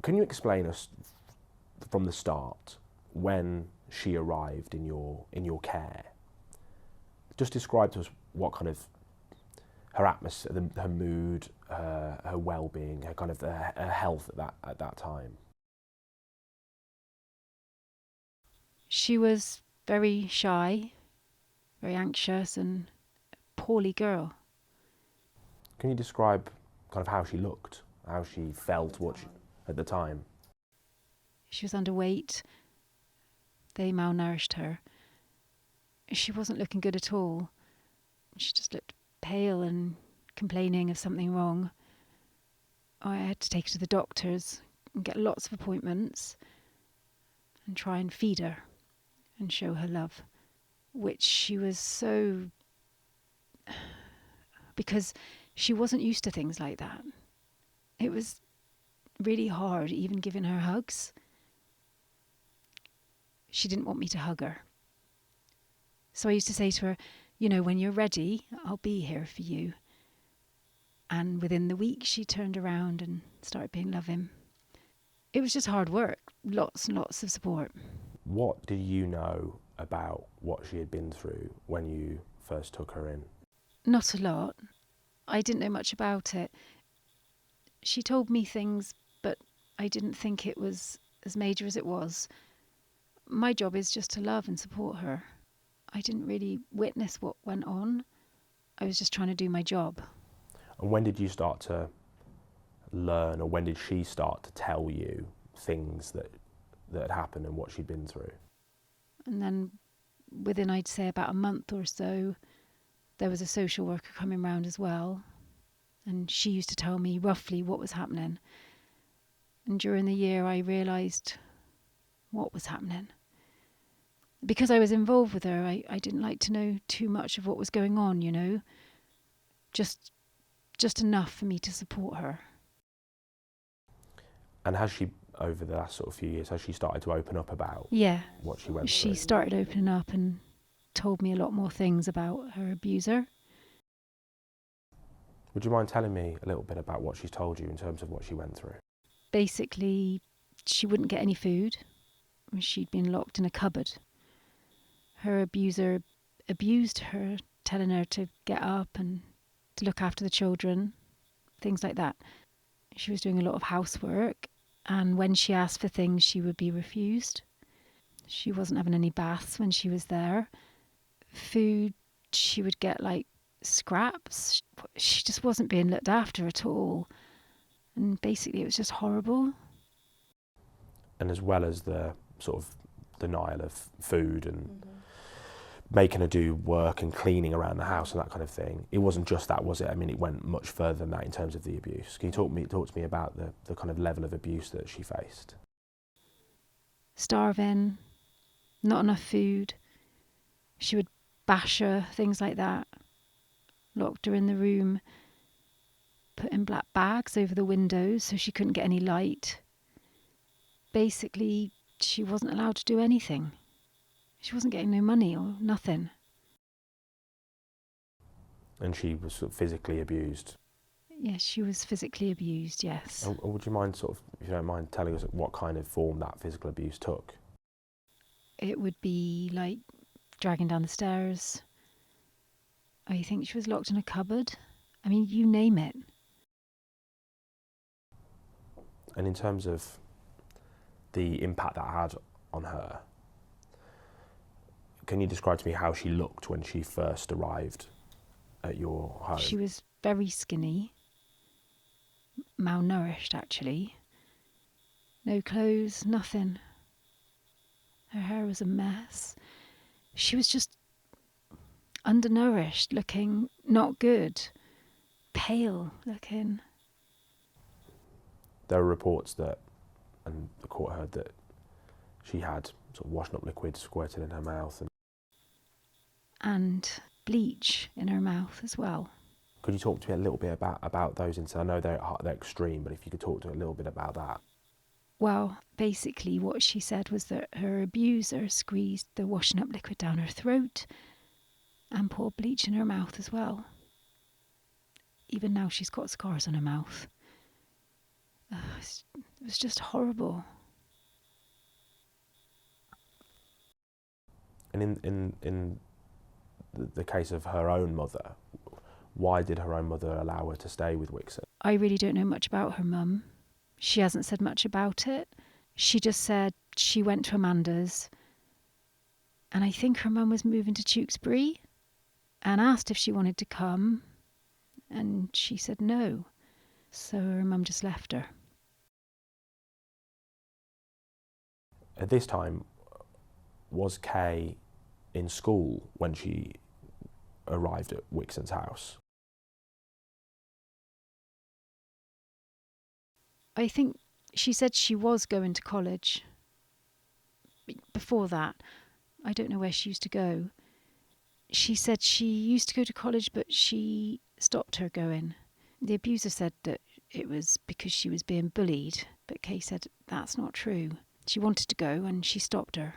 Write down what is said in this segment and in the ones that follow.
Can you explain us from the start when she arrived in your care? Just describe to us what kind of her atmosphere, her mood, her well-being, her kind of her health at that time. She was very shy, very anxious and poorly girl. Can you describe kind of how she looked, how she felt, at the time? She was underweight. They malnourished her. She wasn't looking good at all. She just looked pale and complaining of something wrong. I had to take her to the doctors and get lots of appointments and try and feed her and show her love, which she was so... because she wasn't used to things like that. It was really hard even giving her hugs. She didn't want me to hug her. So I used to say to her, you know, when you're ready, I'll be here for you. And within the week, she turned around and started being loving. It was just hard work, lots and lots of support. What did you know about what she had been through when you first took her in? Not a lot. I didn't know much about it. She told me things, but I didn't think it was as major as it was. My job is just to love and support her. I didn't really witness what went on. I was just trying to do my job. And when did you start to learn, or when did she start to tell you things that had happened and what she'd been through? And then within, I'd say, about a month or so, there was a social worker coming round as well. And she used to tell me roughly what was happening. And during the year, I realised what was happening. Because I was involved with her, I didn't like to know too much of what was going on, you know. Just enough for me to support her. And has she, over the last sort of few years, has she started to open up about what she went through? She started opening up and told me a lot more things about her abuser. Would you mind telling me a little bit about what she's told you in terms of what she went through? Basically, she wouldn't get any food. She'd been locked in a cupboard. Her abuser abused her, telling her to get up and to look after the children, things like that. She was doing a lot of housework, and when she asked for things, she would be refused. She wasn't having any baths when she was there. Food, she would get like scraps. She just wasn't being looked after at all. And basically, it was just horrible. And as well as the sort of denial of food and making her do work and cleaning around the house and that kind of thing, it wasn't just that, was it? I mean, it went much further than that in terms of the abuse. Can you talk to me about the kind of level of abuse that she faced? Starving, not enough food. She would bash her, things like that. Locked her in the room, putting black bags over the windows so she couldn't get any light. Basically, she wasn't allowed to do anything. She wasn't getting no money or nothing. And she was sort of physically abused? Yes, she was physically abused, yes. And would you mind sort of, if you don't mind, telling us what kind of form that physical abuse took? It would be like dragging down the stairs. I think she was locked in a cupboard. I mean, you name it. And in terms of the impact that had on her, can you describe to me how she looked when she first arrived at your home? She was very skinny, malnourished actually. No clothes, nothing. Her hair was a mess. She was just undernourished, looking not good, pale looking. There were reports that, and the court heard that she had sort of washing up liquid squirted in her mouth. And bleach in her mouth as well. Could you talk to me a little bit about those incidents? I know they're extreme, but if you could talk to me a little bit about that. Well, basically what she said was that her abuser squeezed the washing up liquid down her throat and poured bleach in her mouth as well. Even now she's got scars on her mouth. It was just horrible. And in the case of her own mother, why did her own mother allow her to stay with Wixon? I really don't know much about her mum. She hasn't said much about it. She just said she went to Amanda's, and I think her mum was moving to Tewkesbury and asked if she wanted to come, and she said no. So her mum just left her. At this time, was Kay in school when she arrived at Wixon's house? I think she said she was going to college. Before that, I don't know where she used to go. She said she used to go to college, but she stopped her going. The abuser said that it was because she was being bullied, but Kay said that's not true. She wanted to go and she stopped her.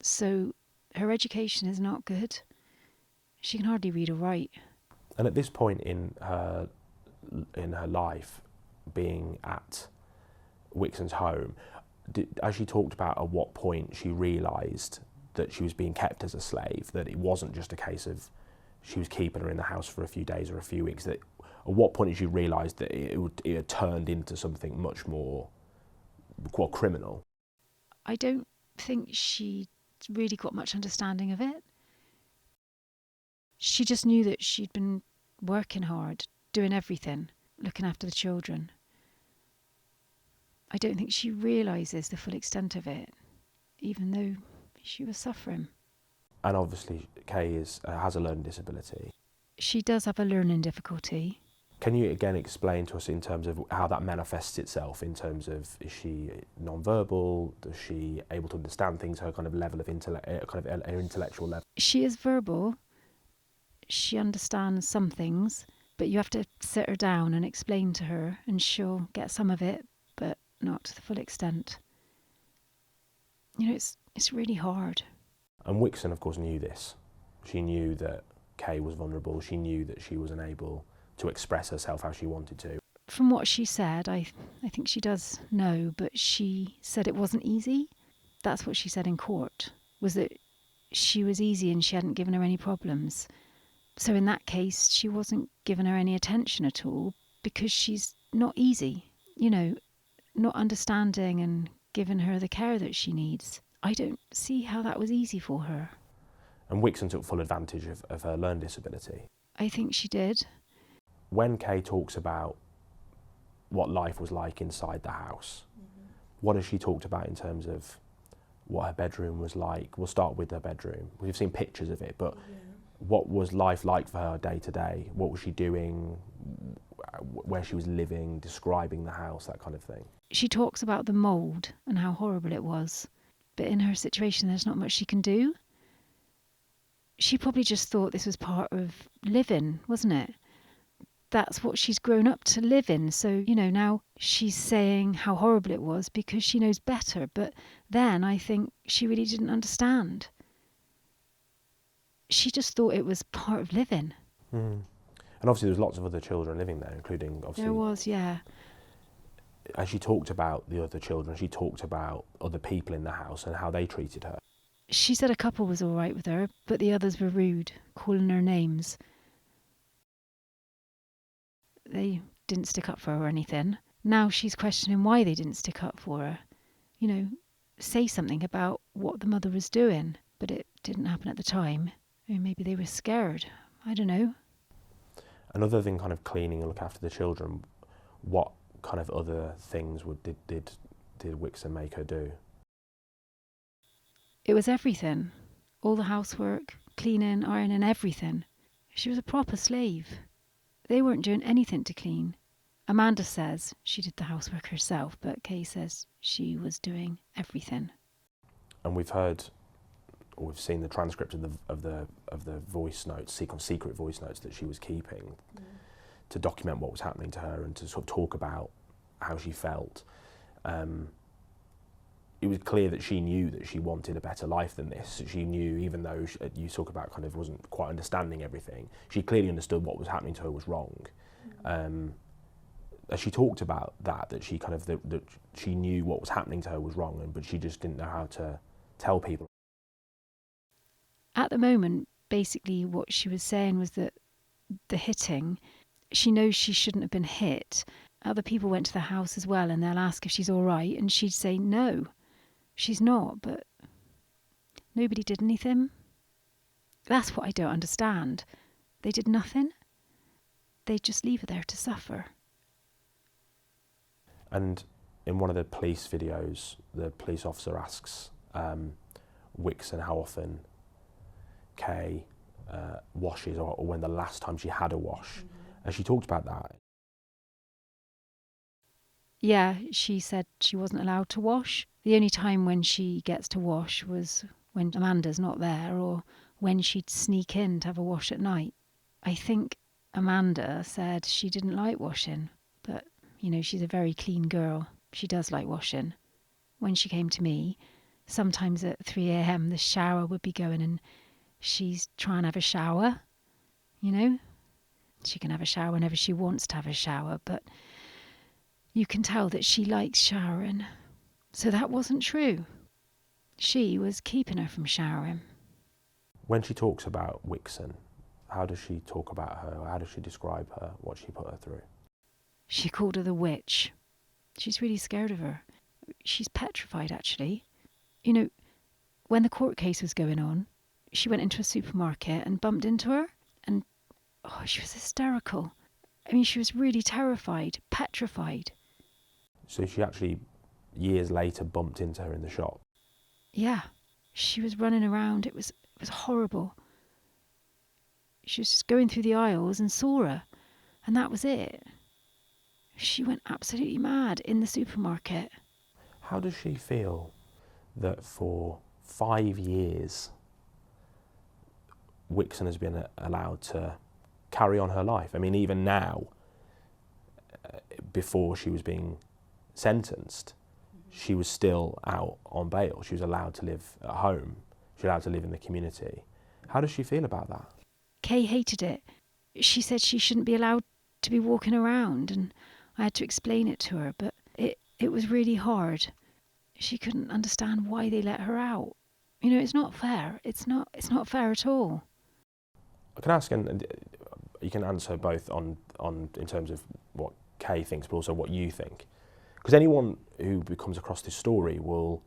So her education is not good. She can hardly read or write. And at this point in her life, being at Wixon's home, as she talked about at what point she realised that she was being kept as a slave, that it wasn't just a case of she was keeping her in the house for a few days or a few weeks, that at what point did you realise that it had turned into something much more criminal? I don't think she really got much understanding of it. She just knew that she'd been working hard, doing everything, looking after the children. I don't think she realises the full extent of it, even though she was suffering. And obviously Kay has a learning disability. She does have a learning difficulty. Can you again explain to us in terms of how that manifests itself, in terms of, is she non-verbal, is she able to understand things, her kind of level of her intellectual level? She is verbal. She understands some things, but you have to sit her down and explain to her, and she'll get some of it, but not to the full extent. You know, it's really hard. And Wixon, of course, knew this. She knew that Kay was vulnerable. She knew that she was unable to express herself how she wanted to. From what she said, I think she does know, but she said it wasn't easy. That's what she said in court, was that she was easy and she hadn't given her any problems. So in that case, she wasn't giving her any attention at all because she's not easy, you know, not understanding and giving her the care that she needs. I don't see how that was easy for her. And Wixon took full advantage of her learning disability. I think she did. When Kay talks about what life was like inside the house, what has she talked about in terms of what her bedroom was like? We'll start with her bedroom. We've seen pictures of it, but what was life like for her day to day? What was she doing? Where she was living, describing the house, that kind of thing. She talks about the mould and how horrible it was. But in her situation, there's not much she can do. She probably just thought this was part of living, wasn't it? That's what she's grown up to live in. So, you know, now she's saying how horrible it was because she knows better. But then I think she really didn't understand. She just thought it was part of living. And obviously there was lots of other children living there, including obviously... There was, yeah. As she talked about the other children, she talked about other people in the house and how they treated her. She said a couple was all right with her, but the others were rude, calling her names. They didn't stick up for her or anything. Now she's questioning why they didn't stick up for her. You know, say something about what the mother was doing, but it didn't happen at the time. I mean, maybe they were scared. I don't know. And other than kind of cleaning and look after the children, what kind of other things did Wixon make her do? It was everything. All the housework, cleaning, ironing, everything. She was a proper slave. They weren't doing anything to clean. Amanda says she did the housework herself, but Kay says she was doing everything. And we've seen the transcript of the voice notes, secret voice notes that she was keeping to document what was happening to her and to sort of talk about how she felt. It was clear that she knew that she wanted a better life than this. She knew, even though you talk about kind of wasn't quite understanding everything, she clearly understood what was happening to her was wrong. as she talked about that she kind of that she knew what was happening to her was wrong, but she just didn't know how to tell people. At the moment, basically what she was saying was that the hitting, she knows she shouldn't have been hit. Other people went to the house as well, and they'll ask if she's all right, and she'd say no, she's not, but nobody did anything. That's what I don't understand. They did nothing. They just leave her there to suffer. And in one of the police videos, the police officer asks Wixon how often Kay washes, or when the last time she had a wash. And she talked about that. Yeah, she said she wasn't allowed to wash. The only time when she gets to wash was when Amanda's not there, or when she'd sneak in to have a wash at night. I think Amanda said she didn't like washing, but, you know, she's a very clean girl. She does like washing. When she came to me, sometimes at 3 a.m. the shower would be going and she's trying to have a shower, you know. She can have a shower whenever she wants to have a shower, but you can tell that she likes showering. So that wasn't true. She was keeping her from showering. When she talks about Wixon, how does she talk about her? How does she describe her, what she put her through? She called her the witch. She's really scared of her. She's petrified, actually. You know, when the court case was going on, she went into a supermarket and bumped into her, and she was hysterical. I mean, she was really terrified, petrified. So she actually, years later, bumped into her in the shop? Yeah, she was running around. It was horrible. She was just going through the aisles and saw her, and that was it. She went absolutely mad in the supermarket. How does she feel that for 5 years Wixon has been allowed to carry on her life? I mean, even now, before she was being sentenced, she was still out on bail. She was allowed to live at home. She was allowed to live in the community. How does she feel about that? Kay hated it. She said she shouldn't be allowed to be walking around, and I had to explain it to her, but it was really hard. She couldn't understand why they let her out. You know, it's not fair. It's not fair at all. I can ask, and you can answer both on in terms of what Kay thinks, but also what you think. Because anyone who comes across this story will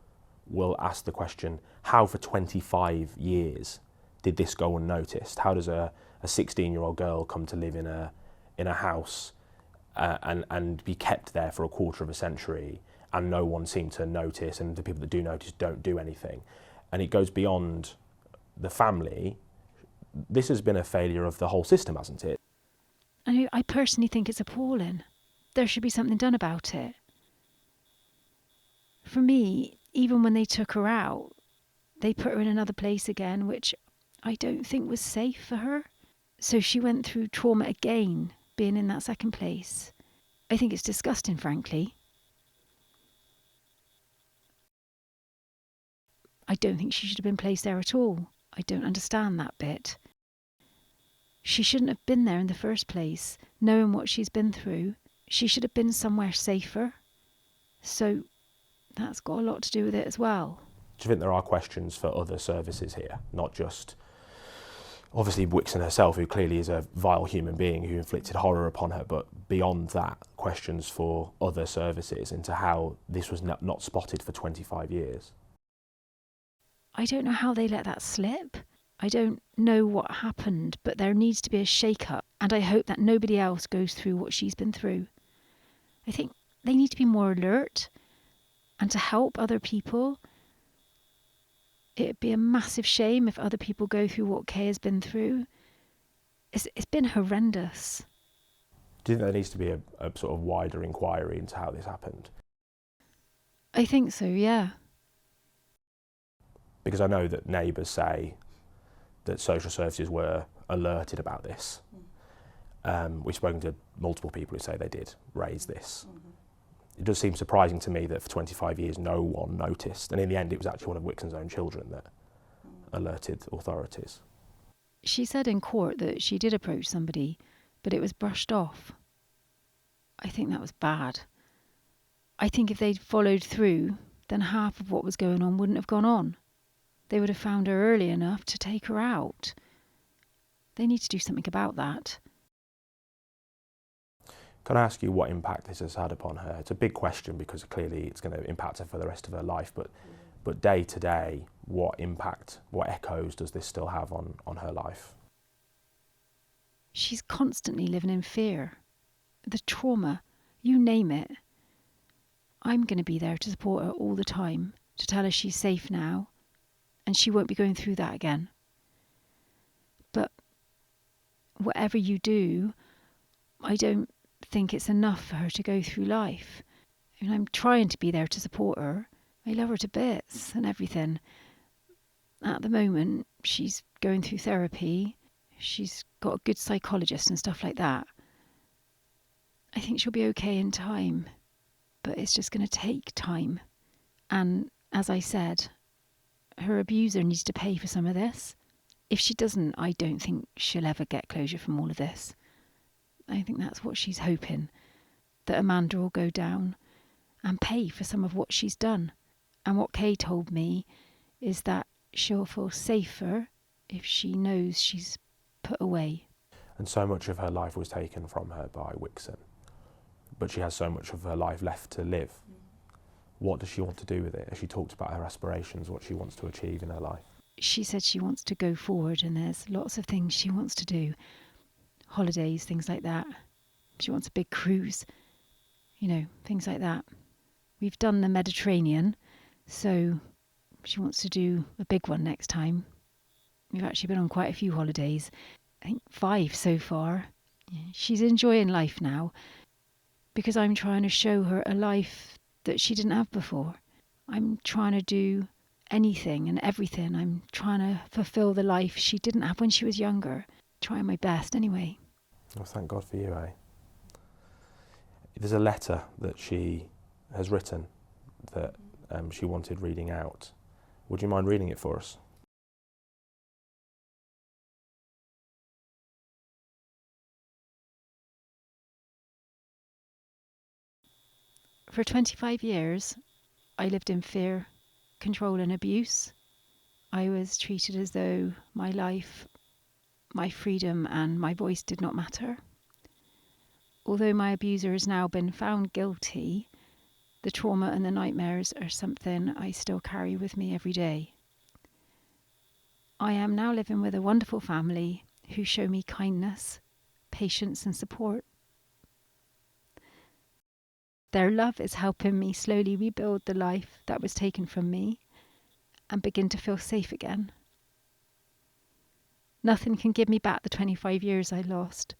ask the question, how for 25 years did this go unnoticed? How does a 16-year-old girl come to live in a house and be kept there for a quarter of a century, and no one seemed to notice, and the people that do notice don't do anything? And it goes beyond the family. This has been a failure of the whole system, hasn't it? I personally think it's appalling. There should be something done about it. For me, even when they took her out, they put her in another place again, which I don't think was safe for her. So she went through trauma again, being in that second place. I think it's disgusting, frankly. I don't think she should have been placed there at all. I don't understand that bit. She shouldn't have been there in the first place, knowing what she's been through. She should have been somewhere safer. So that's got a lot to do with it as well. Do you think there are questions for other services here, not just obviously Wixon herself, who clearly is a vile human being who inflicted horror upon her, but beyond that, questions for other services into how this was not spotted for 25 years? I don't know how they let that slip. I don't know what happened, but there needs to be a shake-up, and I hope that nobody else goes through what she's been through. I think they need to be more alert and to help other people. It'd be a massive shame if other people go through what Kay has been through. It's been horrendous. Do you think there needs to be a sort of wider inquiry into how this happened? I think so, yeah. Because I know that neighbours say that social services were alerted about this. We've spoken to multiple people who say they did raise this. It does seem surprising to me that for 25 years no one noticed, and in the end it was actually one of Wixon's own children that alerted authorities. She said in court that she did approach somebody, but it was brushed off. I think that was bad. I think if they'd followed through, then half of what was going on wouldn't have gone on. They would have found her early enough to take her out. They need to do something about that. Can I ask you what impact this has had upon her? It's a big question because clearly it's going to impact her for the rest of her life, but day to day, what impact, what echoes does this still have on her life? She's constantly living in fear. The trauma, you name it. I'm going to be there to support her all the time, to tell her she's safe now, and she won't be going through that again. But whatever you do, I don't think it's enough for her to go through life. I mean, I'm trying to be there to support her. I love her to bits and everything. At the moment, she's going through therapy. She's got a good psychologist and stuff like that. I think she'll be okay in time, but it's just going to take time. And as I said, her abuser needs to pay for some of this. If she doesn't, I don't think she'll ever get closure from all of this. I think that's what she's hoping, that Amanda will go down and pay for some of what she's done. And what Kay told me is that she'll feel safer if she knows she's put away. And so much of her life was taken from her by Wixon, but she has so much of her life left to live. What does she want to do with it? As she talked about her aspirations, what she wants to achieve in her life. She said she wants to go forward, and there's lots of things she wants to do. Holidays, things like that. She wants a big cruise, things like that. We've done the Mediterranean, so she wants to do a big one next time. We've actually been on quite a few holidays. I think 5 so far. She's enjoying life now because I'm trying to show her a life that she didn't have before. I'm trying to do anything and everything. I'm trying to fulfill the life she didn't have when she was younger. Trying my best anyway. Well, thank God for you, eh? There's a letter that she has written that she wanted reading out. Would you mind reading it for us? For 25 years, I lived in fear, control and abuse. I was treated as though my life, my freedom and my voice did not matter. Although my abuser has now been found guilty, the trauma and the nightmares are something I still carry with me every day. I am now living with a wonderful family who show me kindness, patience and support. Their love is helping me slowly rebuild the life that was taken from me and begin to feel safe again. Nothing can give me back the 25 years I lost,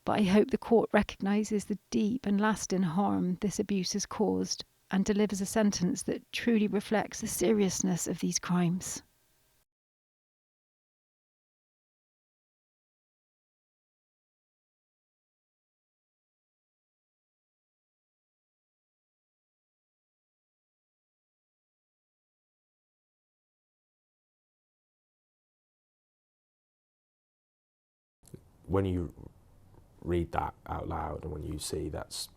but I hope the court recognises the deep and lasting harm this abuse has caused and delivers a sentence that truly reflects the seriousness of these crimes. When you read that out loud and when you see that's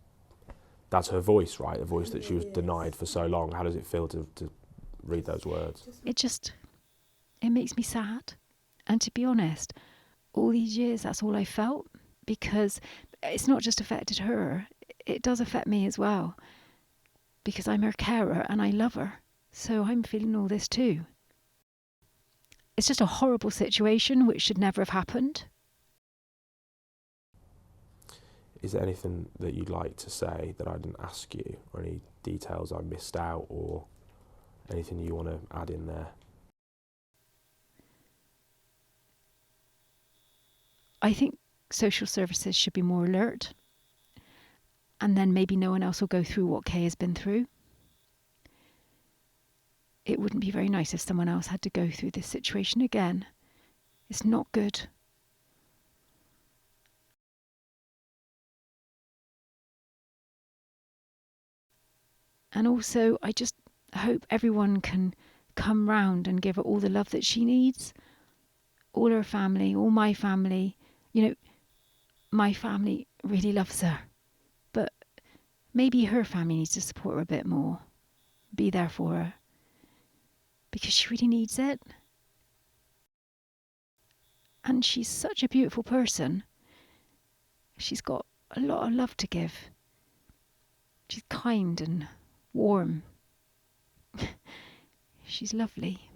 her voice, right? The voice that she was denied for so long. How does it feel to read those words? It makes me sad. And to be honest, all these years, that's all I felt, because it's not just affected her, it does affect me as well, because I'm her carer and I love her. So I'm feeling all this too. It's just a horrible situation which should never have happened. Is there anything that you'd like to say that I didn't ask you, or any details I missed out, or anything you want to add in there? I think social services should be more alert, and then maybe no one else will go through what Kay has been through. It wouldn't be very nice if someone else had to go through this situation again. It's not good. And also, I just hope everyone can come round and give her all the love that she needs. All her family, all my family. My family really loves her. maybe her family needs to support her a bit more, be there for her, because she really needs it. And she's such a beautiful person. She's got a lot of love to give. She's kind and warm. She's lovely.